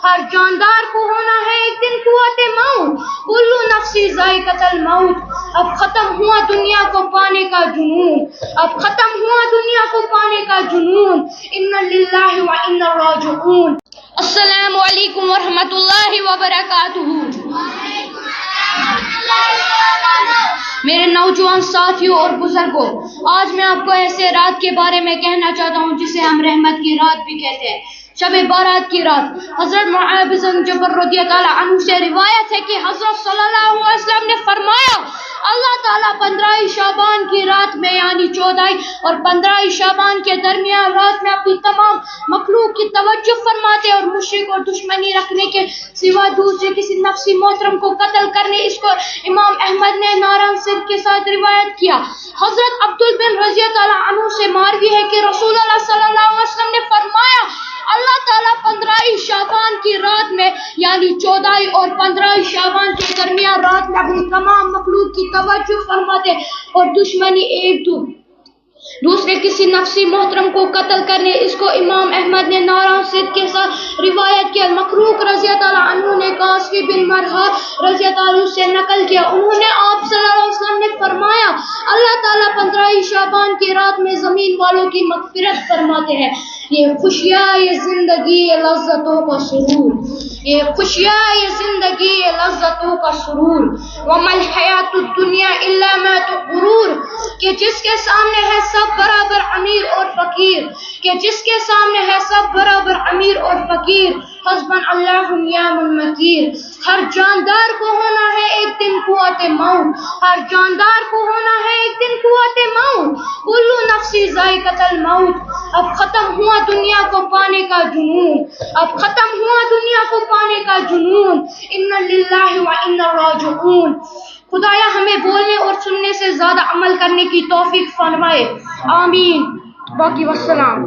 ہر جاندار کو ہونا ہے ایک دن قوت موت، کل نفس ذائقۃ الموت۔ اب ختم ہوا دنیا کو پانے کا جنون، اب ختم ہوا دنیا کو پانے کا جنون، انا للہ و انا راجعون۔ السلام علیکم ورحمۃ اللہ وبرکاتہ۔ میرے نوجوان ساتھیوں اور بزرگوں، آج میں آپ کو ایسے رات کے بارے میں کہنا چاہتا ہوں جسے ہم رحمت کی رات بھی کہتے ہیں، شب بارات کی رات۔ حضرت معاذ بن جبل رضی اللہ عنہ سے روایت ہے کہ حضرت صلی اللہ علیہ وسلم نے فرمایا، اللہ تعالیٰ 15 شعبان کی رات میں یعنی 14 اور 15 شعبان کے درمیان رات میں اپنی تمام مخلوق کی توجہ فرماتے اور مشرک اور دشمنی رکھنے کے سوا دوسرے کسی نفسی محترم کو قتل کرنے۔ اس کو امام احمد نے ناران صدق کے ساتھ روایت کیا۔ حضرت عبد بن رضی اللہ عنہ سے مروی ہے کہ رسول اللہ صلی اللہ علیہ وسلم نے فرمایا، اللہ تعالیٰ 15 شعبان کی رات میں یعنی 14 اور 15 شعبان کے درمیان رات میں اپنی تمام مخلوق کی توجہ فرماتے اور دشمنی ایک دوسرے کسی نفسی محترم کو قتل کرنے۔ اس کو امام احمد نے ناران صدق کے ساتھ روایت کیا۔ مخروق رضی اللہ عنہ نے قاسم بن مرحا رضی اللہ عنہ سے نقل کیا، انہوں نے آپ صلی اللہ علیہ وسلم نے فرمایا، اللہ تعالیٰ 15 شعبان کی رات میں زمین والوں کی مغفرت فرماتے ہیں۔ یہ خوشیاں یہ زندگی یہ لذتوں کا سرور، یہ خوشیاں یہ زندگی یہ لذتوں کا سرور، وما الحیات الدنیا الا متاع الغرور، کہ جس کے سامنے ہے سب برابر امیر اور فقیر، کہ جس کے سامنے ہے سب برابر امیر اور فقیر، حسبن اللہ نعم الوکیل۔ ہر جاندار کو ہونا ہے ایک دن قوت موت، ہر جاندار کو ہونا ہے ایک دن قوت موت، کل نفس ذائقۃ الموت۔ اب ختم ہوا دنیا کو پانے کا جنون، اب ختم ہوا دنیا کو پانے کا جنون، انا للہ و انا راجعون۔ خدایا ہمیں بولنے اور سننے سے زیادہ عمل کرنے کی توفیق فرمائے، آمین۔ باقی والسلام۔